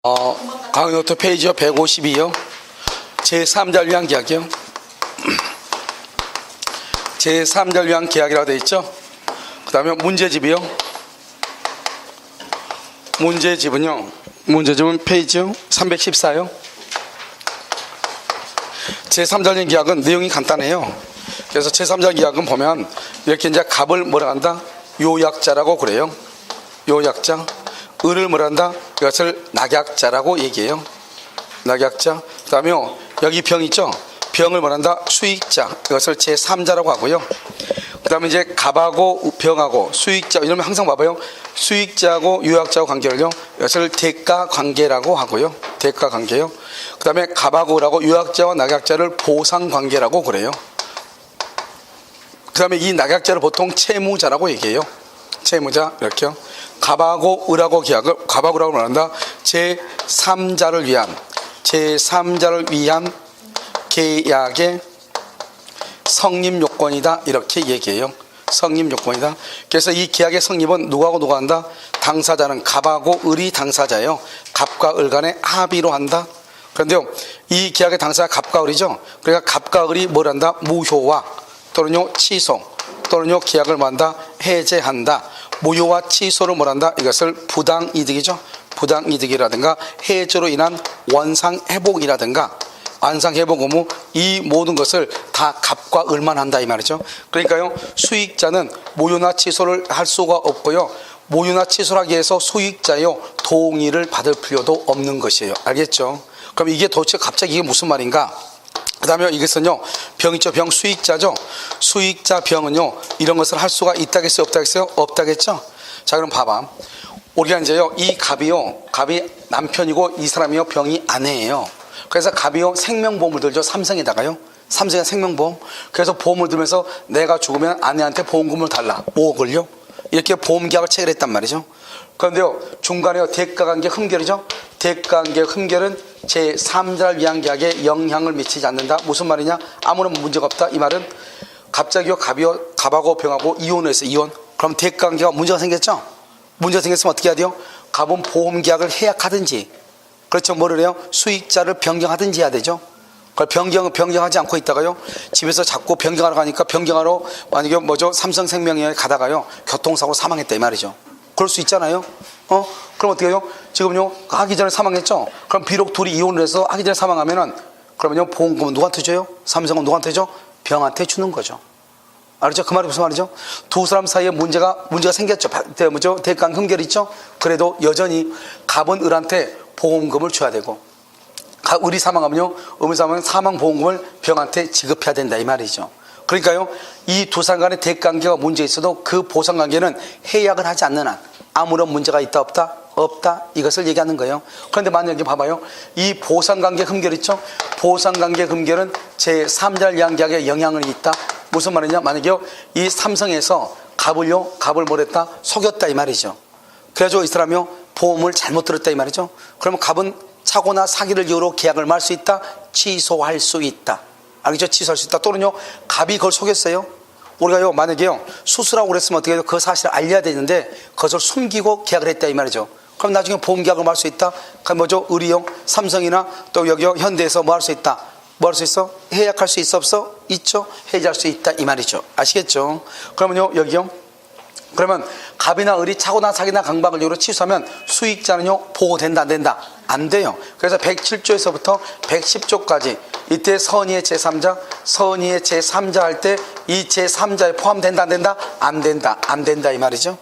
강의노트 페이지요 152요. 제3자를 위한 계약이요. 제3자를 위한 계약이라고 되어 있죠. 그 다음에 문제집이요. 문제집은 페이지요 314요. 제3자를 위한 계약은 내용이 간단해요. 그래서 제3자 계약은 보면 이렇게 이제 갑을 뭐라 한다? 요약자라고 그래요. 요약자. 을을 뭐라 한다? 이것을 낙약자라고 얘기해요. 낙약자. 그 다음에 여기 병 있죠? 병을 뭐라 한다? 수익자. 이것을 제3자라고 하고요. 그 다음에 이제 갑하고 병하고 수익자 이러면 항상 봐봐요. 수익자하고 요약자하고 관계를요. 이것을 대가관계라고 하고요. 대가관계요. 그 다음에 갑하고 을하고 요약자와 낙약자를 보상관계라고 그래요. 그 다음에 이 낙약자를 보통 채무자라고 얘기해요. 채무자 이렇게요. 갑하고 을하고 계약을 갑하고 을하고 말한다. 제3자를 위한 계약의 성립 요건이다 이렇게 얘기해요. 성립 요건이다. 그래서 이 계약의 성립은 누구하고 누가 한다? 당사자는 갑하고 을이 당사자예요. 갑과 을 간의 합의로 한다. 그런데요 이 계약의 당사자가 갑과 을이죠. 그러니까 갑과 을이 뭘 한다? 무효화 또는요 취소 또는요 계약을 뭐한다? 해제한다. 무효와 취소를 뭐란다? 이것을 부당이득이죠. 부당이득이라든가 해제로 인한 원상회복이라든가 원상회복 의무 이 모든 것을 다 갑과 을만 한다 이 말이죠. 그러니까요 수익자는 무효나 취소를 할 수가 없고요. 무효나 취소를 하기 위해서 수익자요 동의를 받을 필요도 없는 것이에요. 알겠죠? 그럼 이게 도대체 갑자기 이게 무슨 말인가? 그 다음에 이것은요 병 있죠. 병 수익자죠. 수익자 병은요 이런 것을 할 수가 있다겠어요 없다겠어요? 없다겠죠. 자 그럼 봐봐. 우리가 이제요 이 갑이 남편이고 이 사람이요 병이 아내예요. 그래서 갑이요 생명보험을 들죠. 삼성에다가요. 삼성의 생명보험. 그래서 보험을 들면서 내가 죽으면 아내한테 보험금을 달라 5억을요 이렇게 보험계약을 체결했단 말이죠. 그런데요 중간에 대가관계 흠결이죠. 대가관계 흠결은 제3자를 위한 계약에 영향을 미치지 않는다. 무슨 말이냐? 아무런 문제가 없다. 이 말은 갑자기요 갑하고 병하고 이혼을 했어요. 이혼. 그럼 대가관계가 문제가 생겼죠. 문제가 생겼으면 어떻게 해야 돼요? 갑은 보험계약을 해약하든지 그렇죠 뭐를 해요? 수익자를 변경하든지 해야 되죠. 그걸 변경하지 않고 있다가요 집에서 자꾸 변경하러 가니까 변경하러 만약에 삼성생명에 가다가요 교통사고로 사망했다 이 말이죠. 그럴 수 있잖아요. 그럼 어떻게 해요? 지금요 하기 전에 사망했죠. 그럼 비록 둘이 이혼을 해서 하기 전에 사망하면은 그러면요 보험금은 누구한테 줘요? 삼성은 누구한테 줘? 병한테 주는 거죠. 알죠? 그 말이 무슨 말이죠? 두 사람 사이에 문제가 생겼죠. 대가관 흠결이 있죠. 그래도 여전히 갑은 을한테 보험금을 줘야 되고 을이 사망하면요 을이 사망하면 사망보험금을 병한테 지급해야 된다 이 말이죠. 그러니까요 이 두 사람 간의 대가관계가 문제 있어도 그 보상관계는 해약을 하지 않는 한 아무런 문제가 있다 없다? 없다 이것을 얘기하는 거예요. 그런데 만약에 봐봐요 이 보상관계 흠결 있죠. 보상관계 흠결은 제3자를 위한 계약에 영향을 있다. 무슨 말이냐? 만약에 이 삼성에서 갑을 뭐랬다? 속였다 이 말이죠. 그래가지고 이 사람이요 보험을 잘못 들었다 이 말이죠. 그러면 갑은 사고나 사기를 이유로 계약을 말 수 있다? 취소할 수 있다. 알겠죠? 취소할 수 있다. 또는요 갑이 그걸 속였어요. 우리가요 만약에요 수술하고 그랬으면 어떻게 해요? 그 사실을 알려야 되는데 그것을 숨기고 계약을 했다 이 말이죠. 그럼 나중에 보험계약을 할 수 있다. 그럼 을이요 삼성이나 또 여기요 현대에서 뭐 할 수 있다? 뭐 할 수 있어? 해약할 수 있어 없어? 있죠. 해지할 수 있다 이 말이죠. 아시겠죠? 그러면요 여기요 그러면 갑이나 을이 사고나 사기나 강박을 이유로 취소하면 수익자는요 보호된다 안 된다? 안 돼요. 그래서 107조에서부터 110조까지 이때 선의의 제3자 할 때 이 제3자에 포함된다 안 된다? 안 된다. 안 된다 이 말이죠.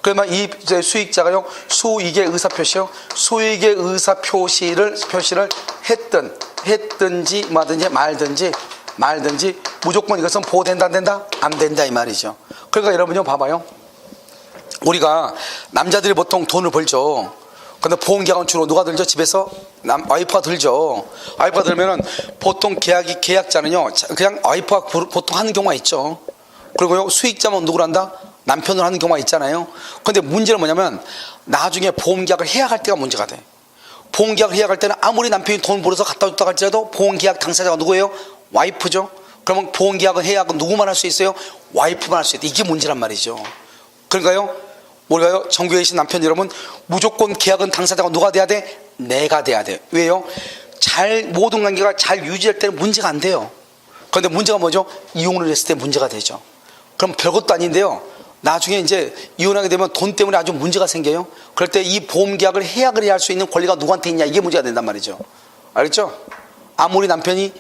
그러면 이 수익자가요 수익의 의사표시요 수익의 의사표시를 했든지 말든지 무조건 이것은 보호된다 안 된다? 안 된다 이 말이죠. 그러니까 여러분요 봐봐요. 우리가 남자들이 보통 돈을 벌죠. 근데 보험계약은 주로 누가 들죠? 집에서 와이프가 들죠. 와이프가 들면은 보통 계약자는요 그냥 와이프가 보통 하는 경우가 있죠. 그리고요 수익자만 누구를 한다? 남편으로 하는 경우가 있잖아요. 근데 문제는 뭐냐면 나중에 보험계약을 해약할 때가 문제가 돼. 보험계약을 해약할 때는 아무리 남편이 돈 벌어서 갖다 줬다 할지라도 보험계약 당사자가 누구예요? 와이프죠. 그러면 보험계약은 해약은 누구만 할 수 있어요? 와이프만 할 수 있다. 이게 문제란 말이죠. 그러니까요 우리가요 전국에 계신 남편 여러분 무조건 계약은 당사자가 누가 돼야 돼? 내가 돼야 돼요. 왜요? 모든 관계가 잘 유지할 때는 문제가 안 돼요. 그런데 문제가 뭐죠? 이혼을 했을 때 문제가 되죠. 그럼 별것도 아닌데요. 나중에 이제 이혼하게 되면 돈 때문에 아주 문제가 생겨요. 그럴 때 이 보험계약을 해야 그래야 할 수 있는 권리가 누구한테 있냐, 이게 문제가 된단 말이죠. 알겠죠? 아무리 남편이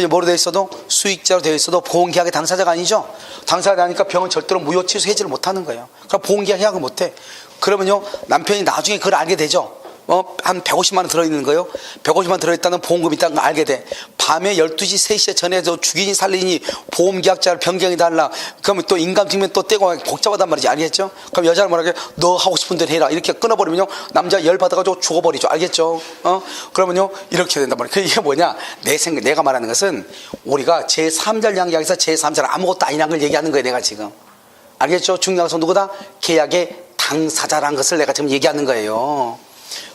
뭐로 되어 있어도, 수익자로 되어 있어도 보험계약의 당사자가 아니죠. 당사자가 아니니까 병은 절대로 무효 취소 해지를 못하는 거예요. 그럼 보험계약 해약을 못해. 그러면요, 남편이 나중에 그걸 알게 되죠. 한 150만 원 들어있는 거예요. 150만 원 들어있다는 보험금이 있다는 걸 알게 돼. 밤에 12시, 3시에 전해서 죽이니 살리니 보험계약자를 변경이 달라. 그러면 또 인감증명 또 떼고 복잡하단 말이지. 알겠죠? 그럼 여자는 뭐라고 해? 너 하고 싶은 대로 해라. 이렇게 끊어버리면요, 남자 열받아가지고 죽어버리죠. 알겠죠? 그러면요, 이렇게 된단 말이에요. 이게 뭐냐? 내가 말하는 것은 우리가 제3자를 이야기해서 제3자는 아무것도 아니라는 걸 얘기하는 거예요. 내가 지금. 알겠죠? 중요한 것은 누구다? 계약의 당사자라는 것을 내가 지금 얘기하는 거예요.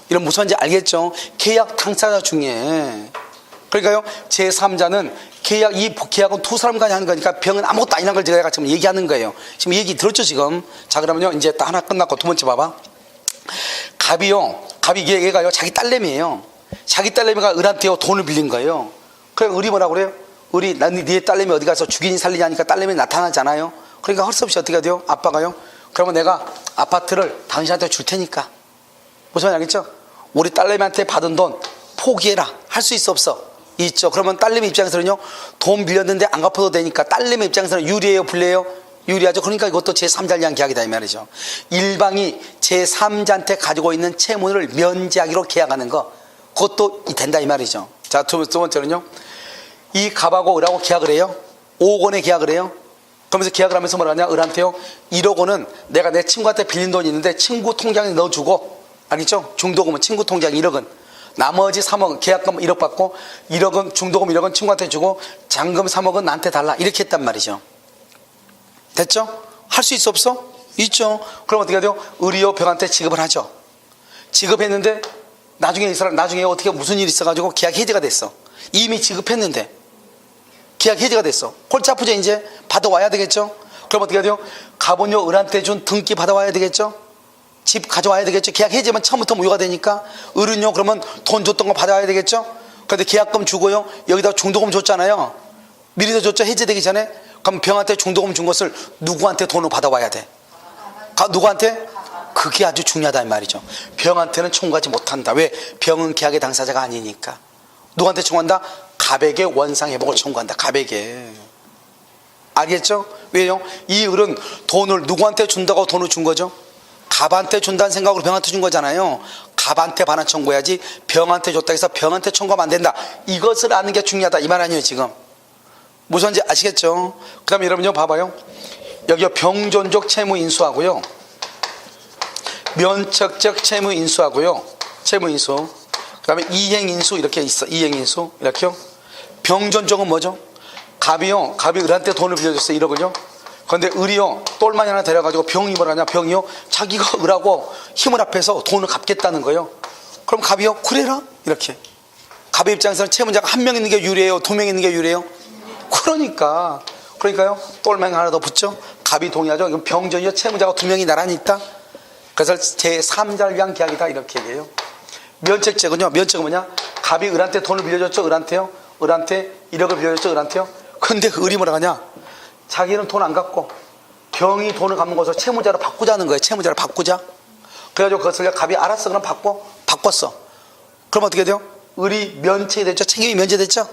이런 무슨지 알겠죠? 계약 당사자 중에. 그러니까요, 제3자는 이 계약은 두 사람까지 하는 거니까 병은 아무것도 아니라는 걸 제가 지금 얘기하는 거예요. 지금 얘기 들었죠, 지금? 자, 그러면요, 이제 딱 하나 끝났고, 두 번째 봐봐. 갑이 얘가요, 자기 딸내미예요. 자기 딸내미가 을한테요, 돈을 빌린 거예요. 그래, 을이 뭐라고 그래요? 을이, 네 딸내미 어디 가서 죽이니 살리니 하니까 딸내미 나타나잖아요. 그러니까 할 수 없이 어떻게 돼요? 아빠가요? 그러면 내가 아파트를 당신한테 줄 테니까. 무슨 말인지 알겠죠? 우리 딸내미한테 받은 돈 포기해라. 할 수 있어, 없어? 있죠. 그러면 딸내미 입장에서는요, 돈 빌렸는데 안 갚아도 되니까 딸내미 입장에서는 유리해요, 불리해요? 유리하죠. 그러니까 이것도 제3자를 위한 계약이다, 이 말이죠. 일방이 제3자한테 가지고 있는 채무를 면제하기로 계약하는 거, 그것도 된다, 이 말이죠. 자, 두 번째는요, 이 갑하고 을하고 계약을 해요. 5억 원에 계약을 해요. 그러면서 계약을 하면서 뭐라 하냐? 을한테요, 1억 원은 내가 내 친구한테 빌린 돈이 있는데 친구 통장에 넣어주고, 알겠죠? 중도금은 친구 통장 1억은, 나머지 3억, 계약금 1억 받고 1억은, 중도금 1억은 친구한테 주고 잔금 3억은 나한테 달라. 이렇게 했단 말이죠. 됐죠? 할 수 있어, 없어? 있죠. 그럼 어떻게 돼요? 을이요, 병한테 지급을 하죠. 지급했는데 나중에 어떻게 무슨 일이 있어가지고 계약 해지가 됐어. 이미 지급했는데 계약 해지가 됐어. 골치 아프죠. 이제 받아와야 되겠죠. 그럼 어떻게 돼요? 갑은요, 을한테 준 등기 받아와야 되겠죠. 집 가져와야 되겠죠. 계약 해지면 처음부터 무효가 되니까. 을은요, 그러면 돈 줬던 거 받아와야 되겠죠. 그런데 계약금 주고요, 여기다 중도금 줬잖아요. 미리도 줬죠. 해지되기 전에. 그럼 병한테 중도금 준 것을 누구한테 돈을 받아와야 돼? 누구한테? 그게 아주 중요하다, 이 말이죠. 병한테는 청구하지 못한다. 왜? 병은 계약의 당사자가 아니니까. 누구한테 청구한다? 갑에게 원상회복을 청구한다. 갑에게. 알겠죠? 왜요? 이 을은 돈을 누구한테 준다고 돈을 준 거죠? 갑한테 준다는 생각으로 병한테 준 거잖아요. 갑한테 반환 청구해야지 병한테 줬다 해서 병한테 청구하면 안 된다. 이것을 아는 게 중요하다, 이 말 아니에요 지금. 무슨지 아시겠죠? 그 다음에 여러분요, 봐봐요. 여기요, 병존적 채무 인수하고요, 면책적 채무 인수하고요, 채무 인수, 그 다음에 이행 인수, 이렇게 있어. 이행 인수 이렇게요. 병존적은 뭐죠? 갑이 을한테 돈을 빌려줬어요, 1억을요. 그런데 을이요, 똘마니 하나 데려가지고 병이 뭐라냐? 병이요, 자기가 을하고 힘을 합해서 돈을 갚겠다는 거예요. 그럼 갑이요, 그래라? 이렇게. 갑의 입장에서는 채무자가 한 명 있는 게 유리해요? 두 명 있는 게 유리해요? 그러니까요, 똘망이 하나 더 붙죠? 갑이 동의하죠? 그럼 병전이요, 채무자가 두 명이 나란히 있다? 그래서 제3자를 위한 계약이다, 이렇게 얘기해요. 면책적은요, 면책은 뭐냐? 갑이 을한테 돈을 빌려줬죠? 을한테 1억을 빌려줬죠? 을한테요? 근데 그 을이 뭐라 하냐? 자기는 돈 안 갚고 병이 돈을 갚는 것을 채무자로 바꾸자는 거예요. 채무자를 바꾸자. 그래가지고 그것을 갑이 알았어, 그럼 바꿨어. 그럼 어떻게 돼요? 을이 면책이 됐죠? 책임이 면제됐죠?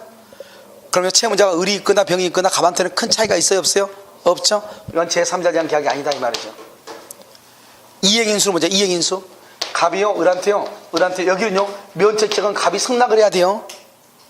그러면 채무자가 을이 있거나 병이 있거나 갑한테는 큰 차이가 있어요, 없어요? 없죠? 이건 제3자에 대한 계약이 아니다, 이 말이죠. 이행인수는 뭐죠? 이행인수. 갑이요, 을한테 여기는요, 면책적은 갑이 승낙을 해야 돼요.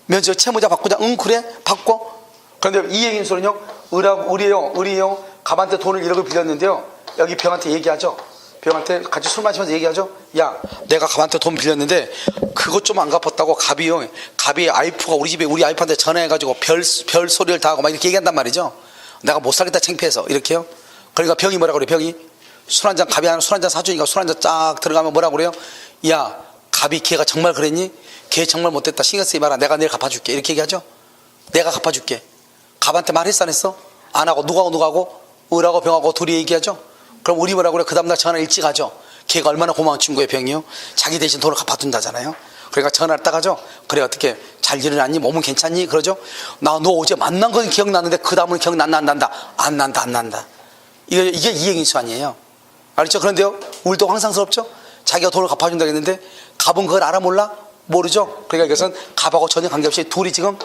면책, 채무자 바꾸자. 응, 그래? 바꿔. 그런데 이행인수는요, 을이요, 갑한테 돈을 1억을 빌렸는데요, 여기 병한테 얘기하죠. 병한테 같이 술 마시면서 얘기하죠. 야, 내가 갑한테 돈 빌렸는데 그것 좀 안 갚았다고 갑이 아이프가 우리 아이프한테 전화해가지고 별 소리를 다 하고 막 이렇게 얘기한단 말이죠. 내가 못 살겠다 창피해서. 이렇게요. 그러니까 병이 뭐라고 그래? 병이 갑이 술 한잔 사주니까 술 한잔 쫙 들어가면 뭐라고 그래요? 야, 갑이 걔가 정말 그랬니? 걔 정말 못됐다, 신경 쓰지 마라, 내가 내일 갚아줄게. 이렇게 얘기하죠. 내가 갚아줄게. 갑한테 말했어, 안 했어? 안 하고 누가하고 을하고 병하고 둘이 얘기하죠. 그럼 우리 뭐라고 그래? 그 다음날 전화 일찍 하죠. 걔가 얼마나 고마운 친구예요, 병이요. 자기 대신 돈을 갚아준다잖아요. 그러니까 전화를 따가죠. 그래 어떻게 잘 일어났니? 몸은 괜찮니? 그러죠. 나 너 어제 만난 건 기억나는데 그 다음은 기억난다 안 난다? 안 난다. 이게 이행인수 아니에요. 알죠? 그런데요 우리도 황상스럽죠. 자기가 돈을 갚아준다고 했는데 갑은 그걸 알아 몰라? 모르죠. 그러니까 이것은 갑하고 전혀 관계없이 둘이 지금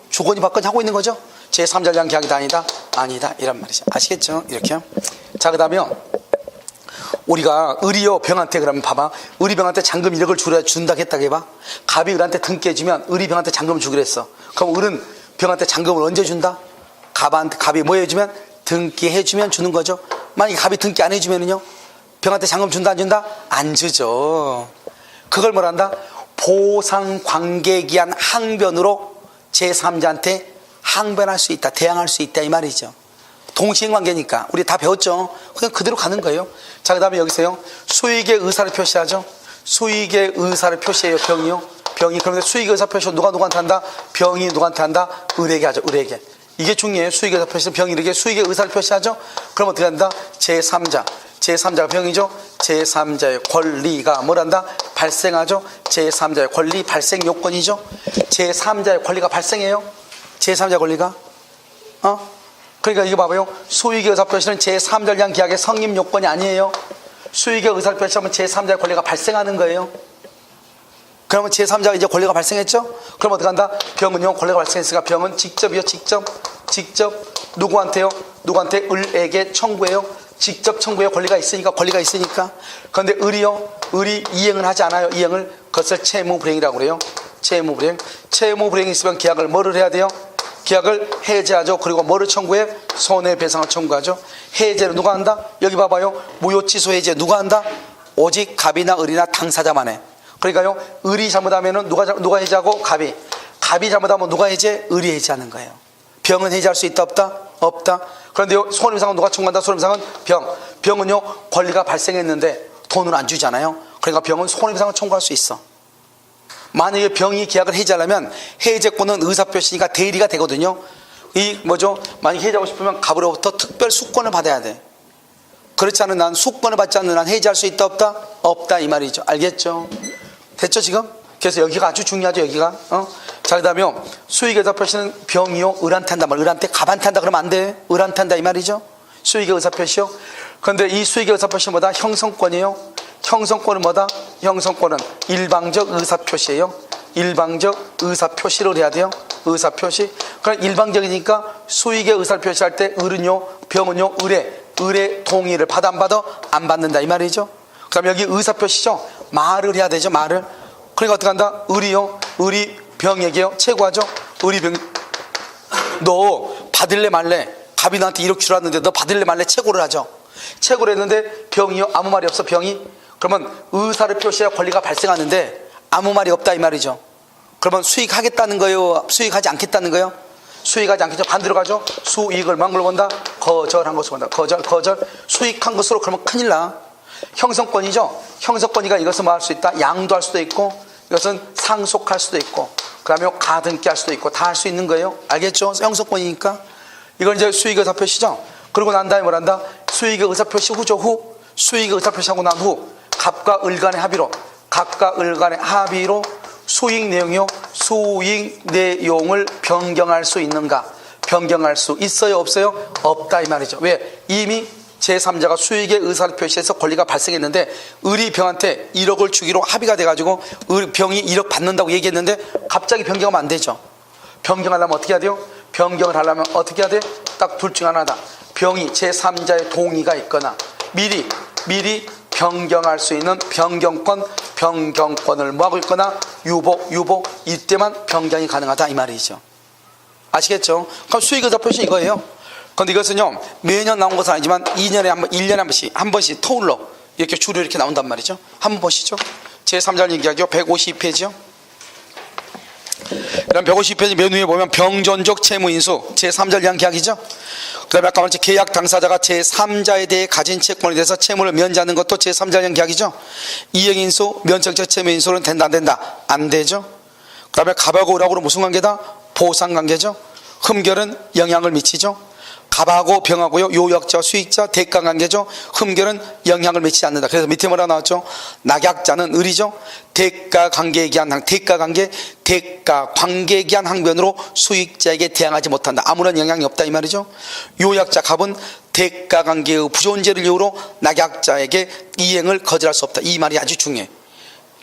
주거니 받거니 하고 있는 거죠. 제3자에 대한 계약이다 아니다 이란 말이죠. 아시겠죠? 이렇게요. 자, 그 다음에요 우리가 을이요 병한테 그러면 봐봐, 을이 병한테 잔금 1억을 준다고 했다고 해봐. 갑이 을한테 등 깨주면 을이 병한테 잔금을 주기로 했어. 그럼 을은 병한테 잔금을 언제 준다? 갑이 뭐 해주면? 등기 해주면 주는 거죠. 만약에 갑이 등기 안 해주면은요 병한테 잔금 준다 안 준다? 안 주죠. 그걸 뭐란다? 보상관계기한 항변으로 제3자한테 항변할 수 있다, 대항할 수 있다 이 말이죠. 동시행관계니까 우리 다 배웠죠. 그냥 그대로 가는 거예요. 자, 그 다음에 여기서요 수익의 의사를 표시하죠. 수익의 의사를 표시해요. 병이. 그런데 수익의 의사 표시 누가 누구한테 한다? 병이 누구한테 한다? 을에게 하죠. 을에게. 이게 중요해요. 수익의 의사 표시. 병이 이렇게 수익의 의사를 표시하죠. 그럼 어떻게 한다? 제3자가 병이죠. 제3자의 권리가 뭐란다? 발생하죠. 제3자의 권리 발생 요건이죠. 제3자의 권리가 발생해요. 제3자의 권리가 그러니까 이거 봐봐요. 수익의 의사 표시는 제3자를 위한 계약의 성립 요건이 아니에요. 수익의 의사를 표시하면 제3자의 권리가 발생하는 거예요. 그러면 제3자가 이제 권리가 발생했죠? 그럼 어떻게 한다? 병은요 권리가 발생했으니까 병은 직접 누구한테요? 누구한테? 을에게 청구해요. 직접 청구의 권리가 있으니까. 그런데 을이 이행을 하지 않아요. 그것을 채무불행이라고 그래요. 채무불행이 있으면 계약을 뭐를 해야 돼요? 계약을 해제하죠. 그리고 뭐를 청구해? 손해배상을 청구하죠. 해제를 누가 한다? 여기 봐봐요. 무효취소 해제 누가 한다? 오직 갑이나 을이나 당사자만 해. 그러니까요 을이 잘못하면 누가 해제하고? 갑이 잘못하면 누가 해제? 을이 해제하는 거예요. 병은 해제할 수 있다 없다? 그런데요 손해배상은 누가 청구한다? 손해배상은 병은요 권리가 발생했는데 돈을 안 주잖아요. 그러니까 병은 손해배상을 청구할 수 있어. 만약에 병이 계약을 해제하려면 해제권은 의사표시니까 대리가 되거든요. 만약에 해제하고 싶으면 갑으로부터 특별 수권을 받아야 돼. 그렇지 않은 한, 수권을 받지 않는 한 해제할 수 있다 없다 이 말이죠. 알겠죠? 됐죠 지금? 그래서 여기가 아주 중요하죠. 여기가. 자, 그 다음에 수익의 의사표시는 병이요 을한테 한다. 을한테 갑한테 한다 그러면 안 돼. 을한테 한다 이 말이죠. 수익의 의사표시요. 그런데 이 수익의 의사표시는 뭐다? 형성권이에요. 형성권은 뭐다? 형성권은 일방적 의사표시예요. 일방적 의사표시를 해야 돼요. 의사표시. 그러니까 일방적이니까 수익의 의사를 표시할 때 을은요 병은요 을의 동의를 받아 안 받아? 안 받는다 이 말이죠. 그 다음에 여기 의사표시죠. 말을 해야 되죠. 말을. 그러니까 어떻게 한다? 을이 병에게요 채구하죠. 너 받을래 말래? 갑이 너한테 1억 주라는데 너 받을래 말래? 채고를 하죠. 채고를 했는데 병이요 아무 말이 없어. 병이. 그러면 의사를 표시해야 권리가 발생하는데 아무 말이 없다 이 말이죠. 그러면 수익하겠다는 거예요? 수익하지 않겠다는 거예요? 수익하지 않겠죠. 반대로 가죠. 수익을 망걸로 본다? 거절한 것으로 본다. 거절. 수익한 것으로 그러면 큰일 나. 형성권이죠. 형성권이가 이것을 뭐 할 수 있다? 양도할 수도 있고 이것은 상속할 수도 있고 그 다음에 가등기 할 수도 있고 다 할 수 있는 거예요. 알겠죠? 형성권이니까. 이건 이제 수익의 의사표시죠. 그러고 난 다음에 뭐란다? 수익의 의사표시 후죠. 수익의 의사표시하고 난 후 갑과 을 간의 합의로 수익 내용을 변경할 수 있는가? 변경할 수 있어요 없어요? 없다 이 말이죠. 왜? 이미 제3자가 수익의 의사를 표시해서 권리가 발생했는데 을이 병한테 1억을 주기로 합의가 돼가지고 병이 1억 받는다고 얘기했는데 갑자기 변경하면 안 되죠. 변경하려면 어떻게 해야 돼요? 변경을 하려면 어떻게 해야 돼? 딱 둘 중 하나다. 병이 제3자의 동의가 있거나 미리 변경할 수 있는 변경권을 뭐하고 있거나 유보 이때만 변경이 가능하다 이 말이죠. 아시겠죠? 그럼 수익의사 표시 이거예요. 그런데 이것은요 매년 나온 것은 아니지만 1년에 한 번씩 토울로 이렇게 주로 이렇게 나온단 말이죠. 한번 보시죠. 제3자 얘기하죠. 152페이지요. 그럼 152페이지 맨 위에 보면 병존적 채무인수 제3자를 위한 계약이죠. 그 다음에 아까 말했지 계약 당사자가 제3자에 대해 가진 채권에 대해서 채무를 면제하는 것도 제3자에 대한 계약이죠. 이행인수 면책적 채무인수는 된다 안 된다? 안 되죠. 그 다음에 갑하고 을하고는 무슨 관계다? 보상관계죠. 흠결은 영향을 미치죠. 갑하고 병하고요, 요약자, 수익자, 대가관계죠. 흠결은 영향을 미치지 않는다. 그래서 밑에 뭐라 나왔죠? 낙약자는 을이죠. 대가관계에 기한 대가관계, 대가관계에 기한 항변으로 수익자에게 대항하지 못한다. 아무런 영향이 없다 이 말이죠. 요약자 갑은 대가관계의 부존재를 이유로 낙약자에게 이행을 거절할 수 없다. 이 말이 아주 중요해.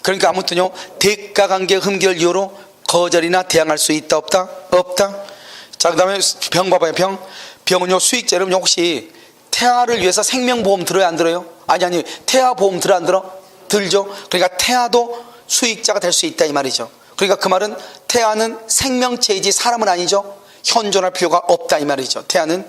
그러니까 아무튼요, 대가관계 흠결 이유로 거절이나 대항할 수 있다 없다? 없다. 자, 그 다음에 병 봐봐요. 병은요, 수익자 여러분 혹시 태아를 위해서 생명보험 들어요 안 들어요? 아니 태아보험 들어 안 들어? 들죠. 그러니까 태아도 수익자가 될 수 있다 이 말이죠. 그러니까 그 말은 태아는 생명체이지 사람은 아니죠. 현존할 필요가 없다 이 말이죠. 태아는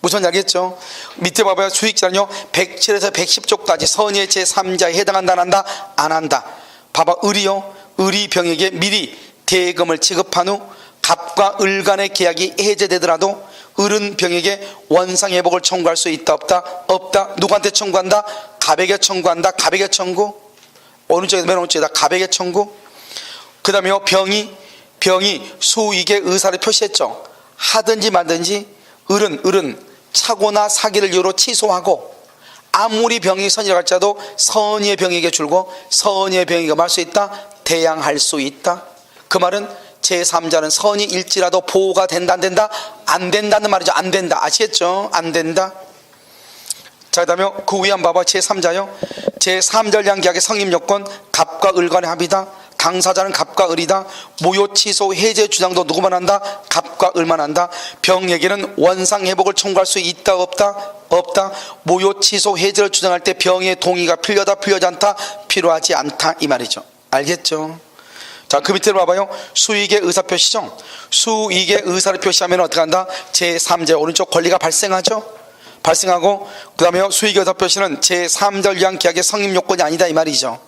무슨 말인지 알겠죠? 밑에 봐봐요. 수익자는요 107에서 110조까지 선의의 제3자에 해당한다 안 한다? 안 한다. 봐봐. 을이요, 을이 병에게 미리 대금을 지급한 후 갑과 을 간의 계약이 해제되더라도 을은 병에게 원상회복을 청구할 수 있다 없다? 없다. 누구한테 청구한다? 갑에게 청구한다. 갑에게 청구. 오른쪽에서 맨 오른쪽에다 갑에게 청구. 그 다음에요, 병이 수익의 의사를 표시했죠. 하든지 말든지 을은 착오나 사기를 이유로 취소하고 아무리 병이 선이라고 할지라도 선의의 병에게 줄고 선의의 병에게 말 수 있다? 대항할 수 있다. 그 말은 제3자는 선이 일지라도 보호가 된다 안 된다? 안 된다는 말이죠. 안 된다. 아시겠죠? 안 된다. 자, 그 다음에 그 위에 한번 봐봐. 제3자요. 제3자 계약의 성립요건 갑과 을 간의 합의다. 당사자는 갑과 을이다. 무효 취소 해제 주장도 누구만 한다? 갑과 을만 한다. 병에게는 원상회복을 청구할 수 있다 없다? 없다. 무효 취소 해제를 주장할 때 병의 동의가 필요하다 필요하지 않다? 필요하지 않다 이 말이죠. 알겠죠? 자, 그 밑에 봐봐요. 수익의 의사표시죠. 수익의 의사를 표시하면 어떻게 한다? 제3자의 오른쪽 권리가 발생하죠. 발생하고 그 다음에 수익의 의사표시는 제3자를 위한 계약의 성립요건이 아니다 이 말이죠.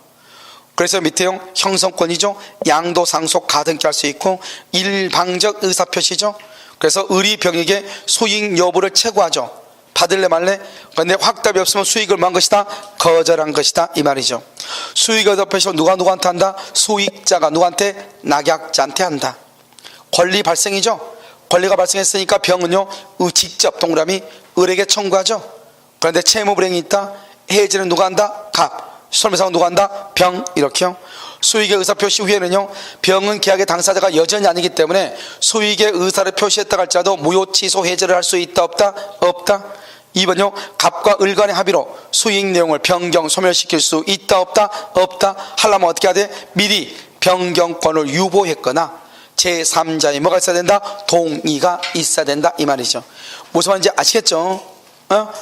그래서 밑에요, 형성권이죠. 양도, 상속, 가등기 할 수 있고 일방적 의사표시죠. 그래서 을이 병에게 수익 여부를 체고하죠. 받을래 말래? 그런데 확답이 없으면 수익을 뭐한 것이다? 거절한 것이다 이 말이죠. 수익의 의사표시는 누구한테 한다? 수익자가 누구한테? 낙약자한테 한다. 권리 발생이죠. 권리가 발생했으니까 병은요 직접 동그라미 을에게 청구하죠. 그런데 채무불행이 있다. 해지는 누가 한다? 갑. 손해배상은 누가 한다? 병. 이렇게요. 수익의 의사표시 후에는요 병은 계약의 당사자가 여전히 아니기 때문에 수익의 의사를 표시했다 할지라도 무효 취소 해제를 할 수 있다 없다? 없다. 2번요 갑과 을 간의 합의로 수익 내용을 변경 소멸시킬 수 있다 없다? 없다. 하려면 어떻게 해야 돼? 미리 변경권을 유보했거나 제3자에 뭐가 있어야 된다? 동의가 있어야 된다 이 말이죠. 무슨 말인지 아시겠죠?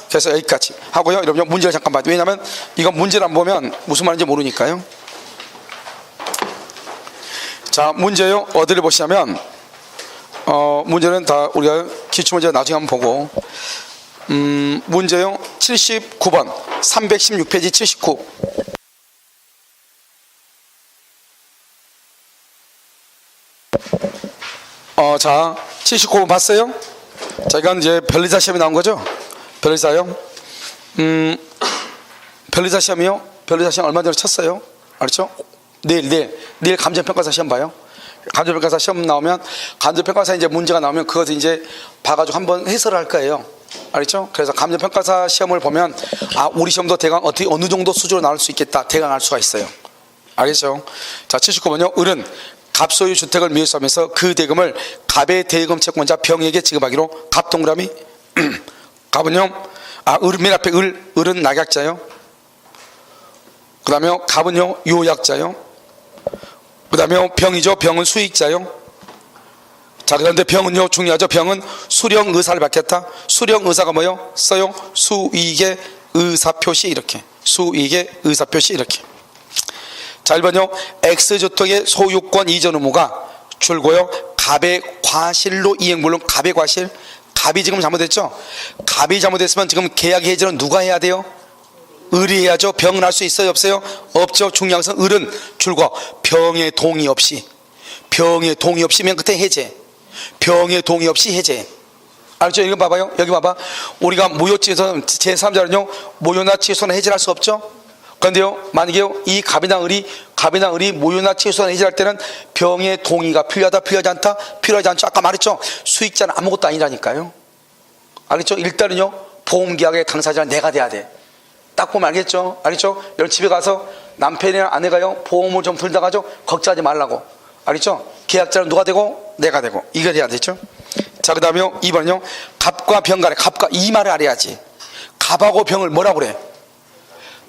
그래서 여기까지 하고요. 여러분 문제를 잠깐 봐요. 왜냐하면 이건 문제를 안 보면 무슨 말인지 모르니까요. 자, 문제요 어디를 보시냐면 문제는 다 우리가 기출문제 나중에 한번 보고 문제요 79번 316페이지 79. 자 79번 봤어요? 자, 이건 이제 변리사 시험이 나온 거죠? 변리사요. 변리사 시험이요? 변리사 시험 얼마 전에 쳤어요? 알았죠? 내일 감정평가사 시험 봐요. 감정평가사 시험 나오면 감정평가사 이제 문제가 나오면 그것을 이제 봐가지고 한번 해설을 할 거예요. 알겠죠? 그래서 감정평가사 시험을 보면 우리 시험도 대강 어떻게 어느 정도 수준으로 나올 수 있겠다 대강 알 수가 있어요. 알겠죠? 자, 79번요. 을은 갑소유 주택을 미수하면서 그 대금을 갑의 대금 채권자 병에게 지급하기로 갑 동그라미 갑은요 맨 앞에 을은 낙약자요. 그 다음에 갑은요 요약자요. 그 다음에 병이죠. 병은 수익자요. 자, 그런데 병은요 중요하죠. 병은 수령 의사를 받겠다. 수령 의사가 뭐요? 써요 수익의 의사표시 이렇게. 수익의 의사표시 이렇게. 자, 1번요 X주택의 소유권 이전 의무가 줄고요 갑의 과실로 이행. 물론 갑의 과실, 갑이 지금 잘못했죠. 갑이 잘못했으면 지금 계약 해지는 누가 해야 돼요? 을이 해야죠. 병은 할 수 있어요 없어요? 없죠. 중요한 것은 을은 줄고 병의 동의 없이 맨 끝에 해제. 병의 동의 없이 해제. 알죠? 이거 봐봐요. 여기 봐봐. 우리가 무효취소 제3자는요 무효나 취소는 해제할 수 없죠. 그런데요 만약에요 이 갑이나 을이 무효나 취소나 해제할 때는 병의 동의가 필요하다 필요하지 않다? 필요하지 않죠. 아까 말했죠. 수익자는 아무것도 아니라니까요. 알겠죠? 일단은요, 보험계약의 당사자는 내가 돼야 돼. 딱 보면 알겠죠? 알겠죠? 여러분 집에 가서 남편이나 아내가요, 보험을 좀 들다가죠, 걱정하지 말라고. 알겠죠? 계약자는 누가 되고? 내가 되고. 이거 돼야 되죠? 자, 그 다음에요, 2번은요, 갑과 병 간에, 갑과 이 말을 알아야지. 갑하고 병을 뭐라고 그래?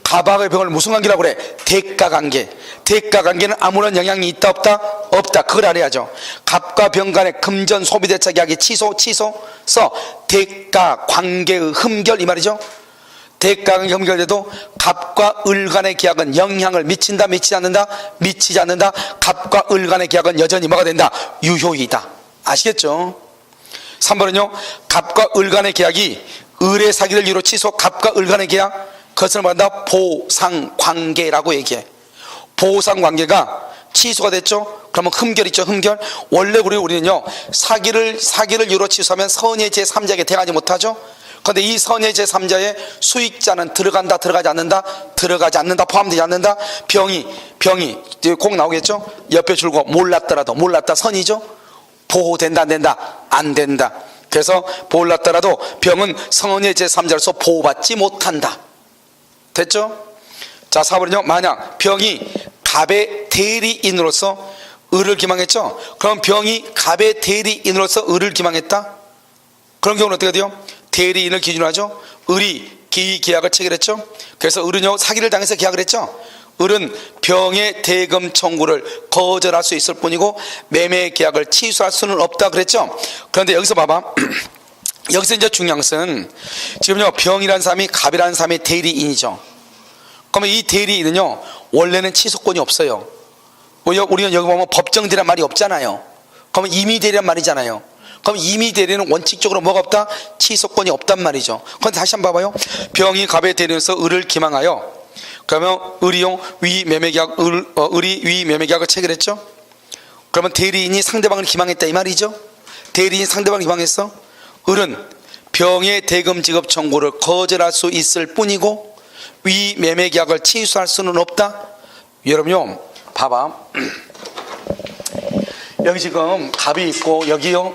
갑하고 병을 무슨 관계라고 그래? 대가관계. 대가관계는 아무런 영향이 있다 없다? 없다. 그걸 알아야죠. 갑과 병 간의 금전 소비대차 계약이 취소서 대가관계의 흠결, 이 말이죠. 대가관계 흠결돼도 갑과 을 간의 계약은 영향을 미친다, 미치지 않는다? 미치지 않는다. 갑과 을 간의 계약은 여전히 뭐가 된다? 유효이다. 아시겠죠? 3번은요, 갑과 을 간의 계약이 을의 사기를 이유로 취소, 갑과 을 간의 계약, 그것을 말한다 보상관계라고 얘기해. 보상관계가 취소가 됐죠? 그러면 흠결 있죠, 흠결. 원래 우리는요, 사기를 이유로 취소하면 선의 제3자에게 대하지 못하죠. 그런데 이 선의 제3자의 수익자는 들어간다, 들어가지 않는다? 들어가지 않는다, 포함되지 않는다. 병이 꼭 나오겠죠? 옆에 줄고 몰랐다 선이죠? 보호된다, 안 된다? 안 된다. 그래서 몰랐더라도 병은 선의 제3자로서 보호받지 못한다. 됐죠? 자, 4번은요, 만약 병이 갑의 대리인으로서 을을 기망했죠? 그럼 병이 갑의 대리인으로서 을을 기망했다? 그런 경우는 어떻게 돼요? 대리인을 기준으로 하죠. 을이 계약을 체결했죠. 그래서 을은요, 사기를 당해서 계약을 했죠. 을은 병의 대금 청구를 거절할 수 있을 뿐이고 매매 계약을 취소할 수는 없다 그랬죠. 그런데 여기서 봐봐. 여기서 이제 중요한 것은 지금요, 병이라는 사람이 갑이라는 사람의 대리인이죠. 그러면 이 대리인은요, 원래는 취소권이 없어요. 우리가 여기 보면 법정대리란 말이 없잖아요. 그러면 임의대리란 말이잖아요. 그럼 임의대리는 원칙적으로 뭐가 없다? 취소권이 없단 말이죠. 그런데 다시 한번 봐봐요. 병이 갑의 대리인으로서 을을 기망하여, 그러면 을이 위 매매계약을 체결했죠. 그러면 대리인이 상대방을 기망했다 이 말이죠. 대리인이 상대방을 기망했어. 을은 병의 대금 지급 청구를 거절할 수 있을 뿐이고 위 매매계약을 취소할 수는 없다. 여러분요, 봐봐. 여기 지금 갑이 있고 여기가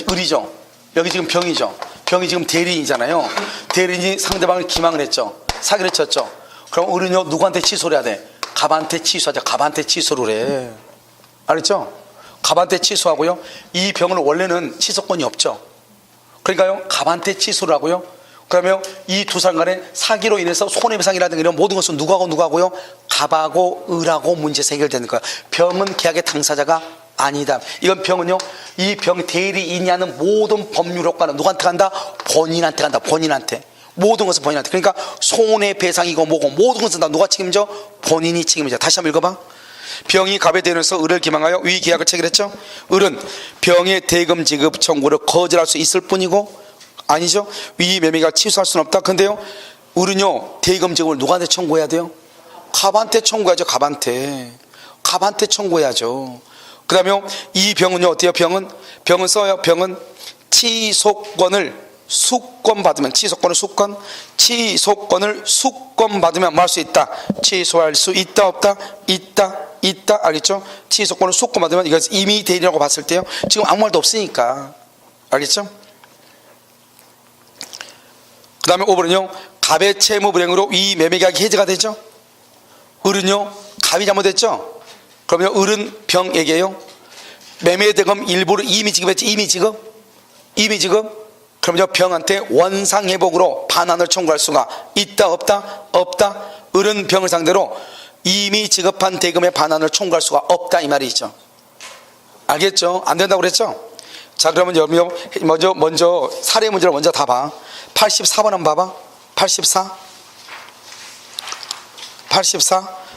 을이죠. 여기 지금 병이죠. 병이 지금 대리인이잖아요. 대리인이 상대방을 기망을 했죠. 사기를 쳤죠. 그럼 을은요, 누구한테 취소를 해야 돼? 갑한테 취소하자. 갑한테 취소를 해. 알았죠? 갑한테 취소하고요, 이 병은 원래는 취소권이 없죠. 그러니까요, 갑한테 취소를 하고요, 그러면 이 두 사람 간에 사기로 인해서 손해배상이라든가 이런 모든 것은 누구하고요? 갑하고 을하고 문제에서 해결되는 거야. 병은 계약의 당사자가 아니다. 이건 병은요, 이 병 대리인이 하는 모든 법률 효과는 누구한테 간다? 본인한테 간다. 본인한테. 모든 것은 본인한테. 그러니까 손해배상이고 뭐고 모든 것은 다 누가 책임져? 본인이 책임져. 다시 한번 읽어봐. 병이 갑에 대해서 을을 기망하여 위 계약을 체결했죠. 을은 병의 대금 지급 청구를 거절할 수 있을 뿐이고, 아니죠, 위 매매가 취소할 수는 없다. 근데요, 을은요, 대금 지급을 누구한테 청구해야 돼요? 갑한테 청구해야죠. 갑한테 청구해야죠. 그 다음에 이 병은요, 어때요? 병은 써요. 병은 취소권을 수권받으면, 취소권을 수권받으면 뭐 할 수 있다? 취소할 수 있다 없다? 있다. 알겠죠? 취소권을 수권받으면, 이것은 임의 대리라고 봤을 때요, 지금 아무 말도 없으니까. 알겠죠? 그 다음에 5번은요, 갑의 채무 불행으로 이 매매계약이 해제가 되죠. 을은요, 갑이 잘못했죠. 그러면 을은 병에게요, 매매대금 일부를 이미 지급했지. 이미 지급. 그러면 병한테 원상회복으로 반환을 청구할 수가 있다 없다? 을은 병을 상대로 이미 지급한 대금의 반환을 청구할 수가 없다 이 말이죠. 알겠죠? 안 된다고 그랬죠? 자, 그러면 여러분 먼저 사례 문제를 먼저 다 봐. 84번 한번 봐봐. 84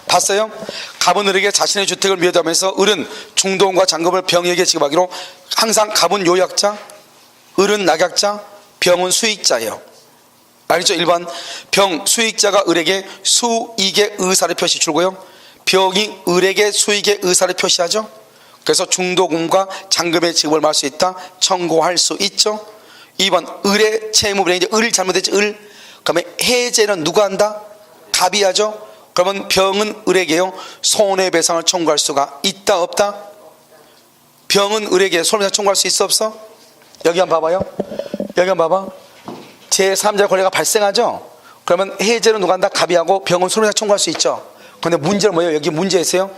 봤어요? 갑은 을에게 자신의 주택을 미어하면서 을은 중도금과 잔금을 병에게 지급하기로, 항상 갑은 요약자, 을은 낙약자, 병은 수익자예요. 알겠죠? 1번 병 수익자가 을에게 수익의 의사를 표시 주고요, 병이 을에게 수익의 의사를 표시하죠. 그래서 중도금과 잔금의 지급을 할 수 있다, 청구할 수 있죠. 2번 을의 채무불이행이 을 잘못했지. 그러면 해제는 누가 한다? 갑이 하죠. 그러면 병은 을에게요, 손해배상을 청구할 수가 있다 없다? 병은 을에게 손해배상 청구할 수 있어 없어? 여기 한번 봐봐요. 여기 한번 봐봐. 제3자의 권리가 발생하죠. 그러면 해제는 누가 한다? 갑이 하고 병은 손해배상 청구할 수 있죠. 그런데 문제는 뭐예요? 여기 문제 있어요.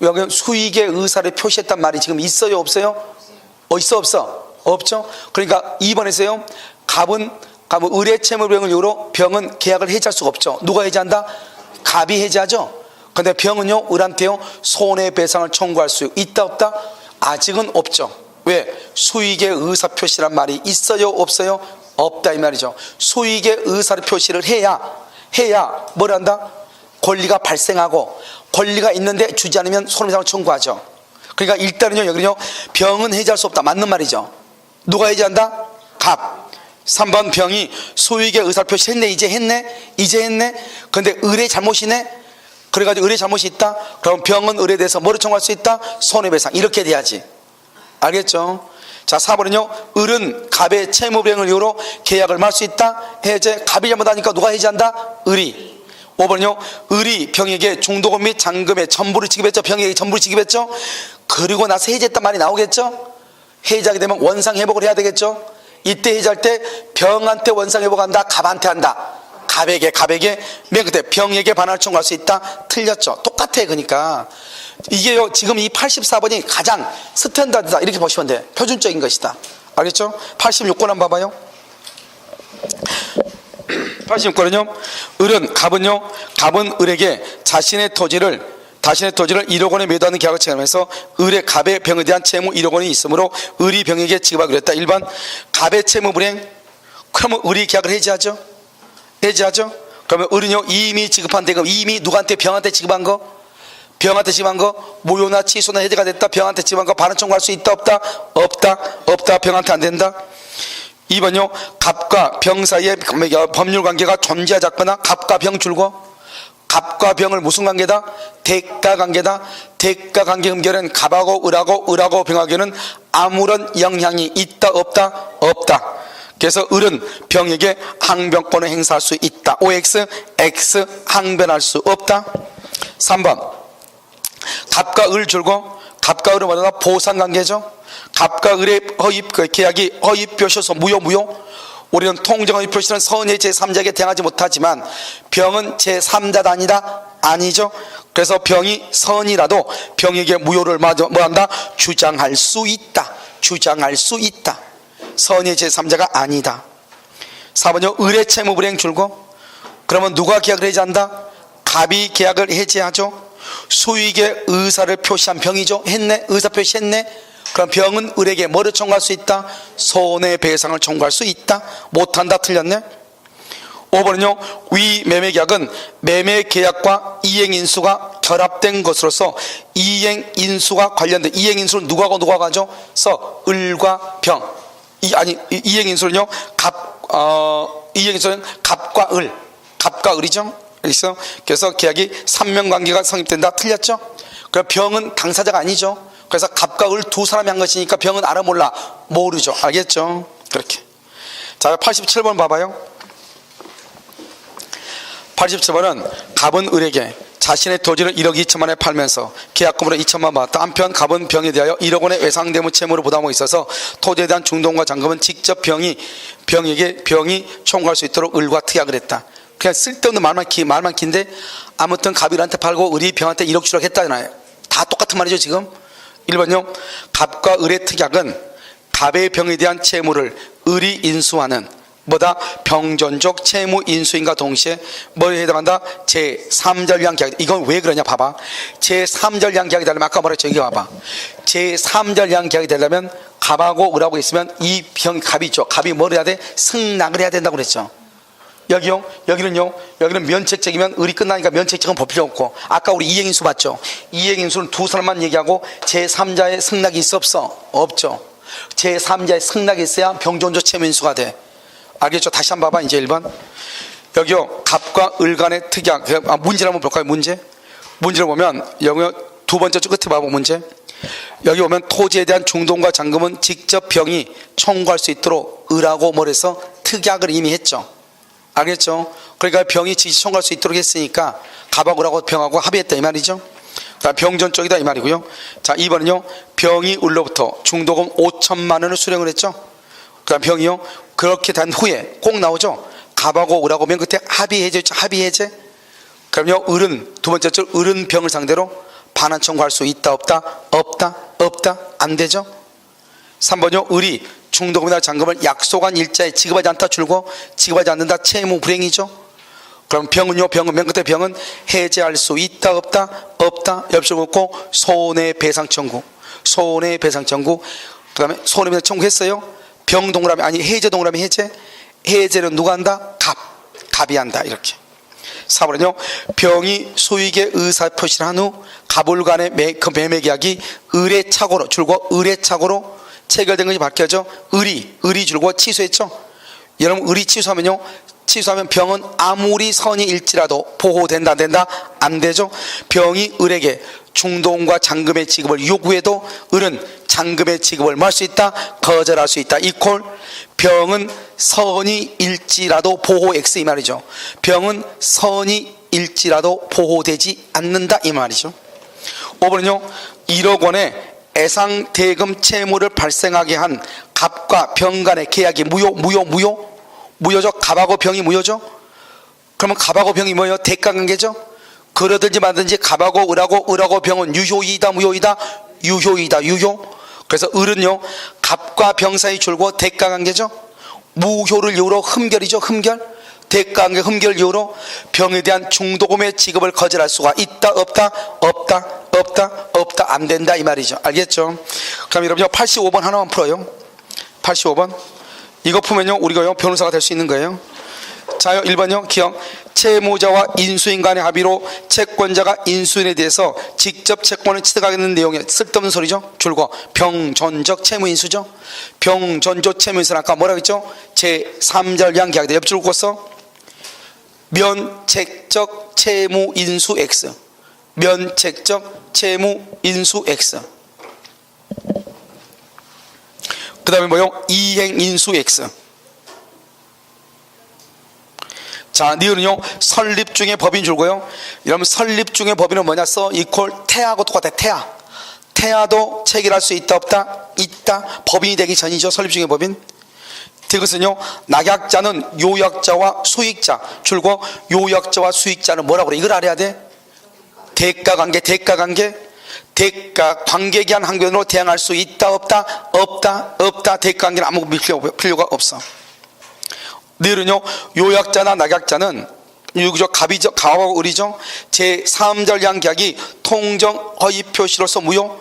여기 수익의 의사를 표시했단 말이 지금 있어요, 없어요? 있어, 없어? 없죠. 그러니까 2번에서요, 갑은 의뢰 채무불이행을 이유로 병은 계약을 해지할 수가 없죠. 누가 해지한다? 갑이 해지하죠. 그런데 병은요, 을한테요 손해배상을 청구할 수 있다, 없다? 아직은 없죠. 왜? 수익의 의사 표시란 말이 있어요, 없어요? 없다 이 말이죠. 수익의 의사를 표시를 해야 뭘 한다? 권리가 발생하고, 권리가 있는데 주지 않으면 손해배상을 청구하죠. 그러니까 일단은요, 여기는요, 병은 해지할 수 없다, 맞는 말이죠. 누가 해지한다? 갑. 3번 병이 소유익의 의사 표시를 했네. 이제 했네. 그런데 의뢰 잘못이네. 그래가지고 의뢰 잘못이 있다. 그럼 병은 의뢰에 대해서 뭐를 청구할 수 있다? 손해배상. 이렇게 돼야지. 알겠죠? 자, 4번은요, 을은 갑의 채무불이행을 이유로 계약을 말 수 있다. 해제. 갑이 잘못하니까 누가 해지한다? 을이. 5번은요, 을이 병에게 중도금 및 잔금의 전부를 지급했죠. 병에게 전부를 지급했죠. 그리고 나서 해제했단 말이 나오겠죠. 해지하게 되면 원상 회복을 해야 되겠죠. 이때 해지할 때 병한테 원상 회복한다, 갑한테 한다. 갑에게 맨 끝에 병에게 반환을 청구할 수 있다. 틀렸죠. 똑같아. 그러니까 이게요, 지금 이 84번이 가장 스탠다드다 이렇게 보시면 돼. 표준적인 것이다. 알겠죠? 86권 한번 봐봐요. 86권은요, 갑은 을에게 자신의 토지를 1억 원에 매도하는 계약을 체결하면서 을의 갑의 병에 대한 채무 1억 원이 있으므로 을이 병에게 지급하기로 했다. 1번 갑의 채무 불이행. 그러면 을이 계약을 해지하죠. 그러면 을은요, 이미 지급한 대금, 이미 누구한테? 병한테 지급한 거, 무효나 취소나 해제가 됐다. 병한테 지급한 거 반환 청구할 수 있다, 없다. 병한테 안 된다. 2번요, 갑과 병 사이에 법률 관계가 존재하지 않거나 갑과 병 줄고, 갑과 병을 무슨 관계다? 대가 관계다. 대가 관계 음결은 갑하고 을하고 병하게는 아무런 영향이 있다, 없다. 그래서 을은 병에게 항변권을 행사할 수 있다. OX, X 항변할 수 없다. 3번 갑과 을 줄고, 갑과 을은 뭐다? 보상관계죠. 갑과 을의 계약이 허위 표시로서 무효. 우리는 통정허위 표시는 선의 제3자에게 대항하지 못하지만 병은 제3자다 아니다? 아니죠. 그래서 병이 선이라도 병에게 무효를 뭐한다? 주장할 수 있다. 선의 제3자가 아니다. 4번요, 을의 채무불이행 줄고, 그러면 누가 계약을 해지한다? 갑이 계약을 해지하죠. 수익의 의사를 표시한 병이죠. 의사 표시했네. 그럼 병은 을에게 뭐를 청구할 수 있다? 손해배상을 청구할 수 있다. 못한다. 틀렸네. 5번은요, 위 매매계약은 매매계약과 이행인수가 결합된 것으로서 이행인수가 관련된, 이행인수는 누구하고 누가 가죠? 을과 병. 이행인수는요, 이행인수는 갑과 을이죠. 그래서 계약이 삼명관계가 성립된다. 틀렸죠? 그럼 병은 당사자가 아니죠. 그래서 갑과 을 두 사람이 한 것이니까 병은 알아 몰라? 모르죠. 알겠죠? 그렇게. 자, 87번 봐봐요. 87번은 갑은 을에게 자신의 토지를 1억 2천만에 팔면서 계약금으로 2천만 받았다. 한편 갑은 병에 대하여 1억 원의 외상대무 채무를 부담하고 있어서 토지에 대한 중도금과 잔금은 직접 병이 청구할 수 있도록 을과 특약을 했다. 그냥 쓸데없는 말만 긴데, 아무튼 갑이 을한테 팔고 을이 병한테 1억 주라고 했다잖아요. 다 똑같은 말이죠 지금. 1번요, 갑과 을의 특약은 갑의 병에 대한 채무를 을이 인수하는 뭐다? 병존적 채무 인수인과 동시에 뭐에 해당한다? 제3절 위한 계약. 이건 왜 그러냐 봐봐. 제3절 위한 계약이 되려면, 아까 말했죠. 이게 봐봐. 제3절 위한 계약이 되려면 갑하고 을하고 있으면 이 갑이 있죠. 갑이 뭘 해야 돼? 승낙을 해야 된다고 그랬죠. 여기는 면책적이면 을이 끝나니까 면책적은 볼 필요 없고, 아까 우리 이행인수 봤죠. 이행인수는 두 사람만 얘기하고 제3자의 승낙이 있어 없어? 없죠. 제3자의 승낙이 있어야 병존적 채무인수가 돼. 알겠죠? 다시 한번 봐봐. 이제 1번 여기요, 갑과 을 간의 특약. 문제를 한번 볼까요? 문제를 보면 여기 두 번째 끝에 봐봐. 문제 여기 보면 토지에 대한 중도금과 잔금은 직접 병이 청구할 수 있도록 을하고 뭘해서 특약을 이미 했죠. 알겠죠? 그러니까 병이 직접 청구할 수 있도록 했으니까 갑하고 을하고 병하고 합의했다 이 말이죠. 병존 쪽이다 이 말이고요. 자, 2번은요, 병이 을로부터 중도금 5천만 원을 수령을 했죠. 그다음 병이요. 그렇게 된 후에 꼭 나오죠. 갑하고 을하고 맨 끝에 합의해제, 합의해제. 그럼요, 을은 두 번째 줄 을은 병을 상대로 반환 청구할 수 있다 없다? 없다 없다 안 되죠. 3번요, 을이 중도금이나 잔금을 약속한 일자에 지급하지 않다 줄고 지급하지 않는다 채무 불행이죠. 그럼 병은요, 병은 맨 끝에 병은 해제할 수 있다 없다? 없다. 옆줄 긋고 손해배상 청구, 손해배상 청구. 그 다음에 손해배상 청구했어요. 병 동그라미 아니 해제 동그라미 해제. 해제는 누가 한다? 갑이 한다. 이렇게. 4번은요, 병이 소익의 의사표시를 한 후 갑을간의 그 매매계약이 을의 착오로 줄고 을의 착오로 체결된 것이 밝혀져 을이 줄고 취소했죠. 여러분, 을이 취소하면요, 취소하면 병은 아무리 선이 일지라도 보호된다 안 된다? 안 되죠. 병이 을에게 중도금과 잔금의 지급을 요구해도 을은 잔금의 지급을 뭐 할 수 있다? 거절할 수 있다. 이콜 병은 선이 일지라도 보호 X 이 말이죠. 병은 선이 일지라도 보호되지 않는다 이 말이죠. 5번은요, 1억 원의 애상대금 채무를 발생하게 한 갑과 병 간의 계약이 무효죠. 갑하고 병이 무효죠. 그러면 갑하고 병이 뭐예요? 대가관계죠. 그러든지 말든지 갑하고 을하고 병은 유효이다 무효이다? 유효이다. 유효. 그래서 을은요, 갑과 병 사이 줄고 대가관계죠. 무효를 이유로 흠결이죠. 흠결. 대가관계 흠결 이유로 병에 대한 중도금의 지급을 거절할 수가 있다 없다? 없다 없다 없다 안 된다 이 말이죠. 알겠죠? 그럼 여러분요, 85번 하나만 풀어요. 85번 이거 풀면요, 우리가요 변호사가 될 수 있는 거예요. 자요, 1번요, 기억. 채무자와 인수인 간의 합의로 채권자가 인수인에 대해서 직접 채권을 취득하겠는 내용의 쓸데없는 소리죠. 줄고 병전적 채무인수죠. 병전적 채무인수는 아까 뭐라고 했죠? 제3절 계약에 옆줄 긋었어. 면책적 채무인수 X. 면책적 채무인수 X. 그 다음에 뭐요? 이행인수 X. 자, 니은은요, 설립 중의 법인 줄고요. 여러분, 설립 중의 법인은 뭐냐? 써 이퀄 태하고 똑같아. 태하도 체결할 수 있다 없다? 있다. 법인이 되기 전이죠. 설립 중의 법인. 이것은요, 낙약자는 요약자와 수익자 줄고 요약자와 수익자는 뭐라고 그래? 이걸 알아야 돼. 대가관계. 대가관계에 대한 항변으로 대항할 수 있다 없다? 없다. 대가관계는 아무 필요가 없어. 늘은요, 요약자나 낙약자는 유구죠, 갑이죠, 갑하고 을이죠. 제3절 계약이 통정 허위 표시로서 무효.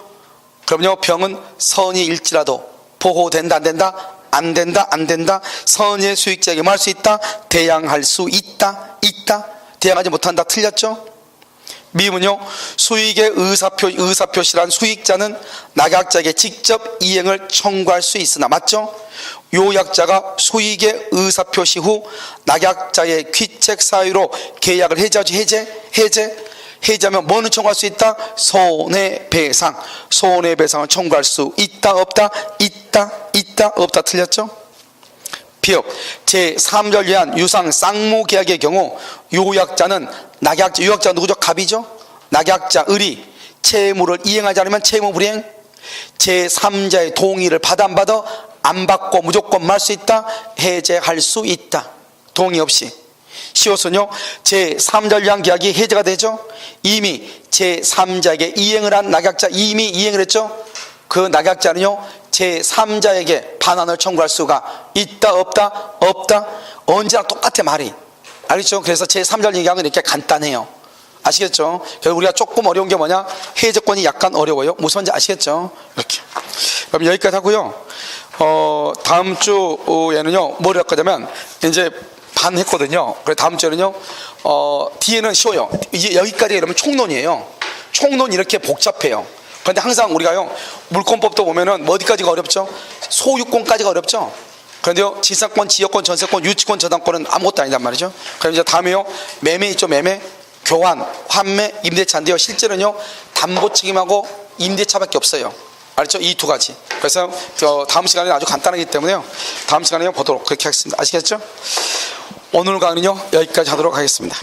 그럼요, 병은 선이 일지라도 보호된다 안 된다? 안 된다. 선의 수익자에게 뭐 할 수 있다? 대항할 수 있다. 대항하지 못한다. 틀렸죠? 미음은요, 수익의 의사표시란 수익자는 낙약자에게 직접 이행을 청구할 수 있으나, 맞죠? 요약자가 수익의 의사표시 후 낙약자의 귀책 사유로 계약을 해제하면 뭐는 청구할 수 있다? 손해배상을 청구할 수 있다 없다? 있다 없다. 틀렸죠? 비읍 제3절 예한 유상 쌍무 계약의 경우 요약자는 요약자 누구죠? 갑이죠? 낙약자 을이 채무를 이행하지 않으면 채무 불이행. 제3자의 동의를 받아 안 받아? 안 받고 무조건 말 수 있다? 해제할 수 있다. 동의 없이. 시옷은요, 제3절 예한 계약이 해제가 되죠. 이미 제3자에게 이행을 한 낙약자, 이미 이행을 했죠. 그 낙약자는요, 제3자에게 반환을 청구할 수가 있다 없다? 언제나 똑같아 말이. 알겠죠? 그래서 제3절 계약은 이렇게 간단해요. 아시겠죠? 그래서 우리가 조금 어려운 게 뭐냐? 해제권이 약간 어려워요. 무슨지 아시겠죠? 이렇게. 그럼 여기까지 하고요. 다음 주에는요, 뭐를 할 거냐면, 이제 반 했거든요. 그래서 다음 주에는요, 뒤에는 쉬워요. 이제 여기까지 이러면 총론이에요. 총론 이렇게 복잡해요. 그런데 항상 우리가요, 물권법도 보면은 어디까지가 어렵죠? 소유권까지가 어렵죠? 그런데요, 지상권, 지역권, 전세권, 유치권, 저당권은 아무것도 아니단 말이죠. 그럼 이제 다음에요, 매매 있죠, 매매. 교환, 환매, 임대차인데요, 실제로는요, 담보 책임하고 임대차밖에 없어요. 알죠? 이 두 가지. 그래서 다음 시간에 아주 간단하기 때문에요, 다음 시간에 보도록 그렇게 하겠습니다. 아시겠죠? 오늘 강의는요, 여기까지 하도록 하겠습니다.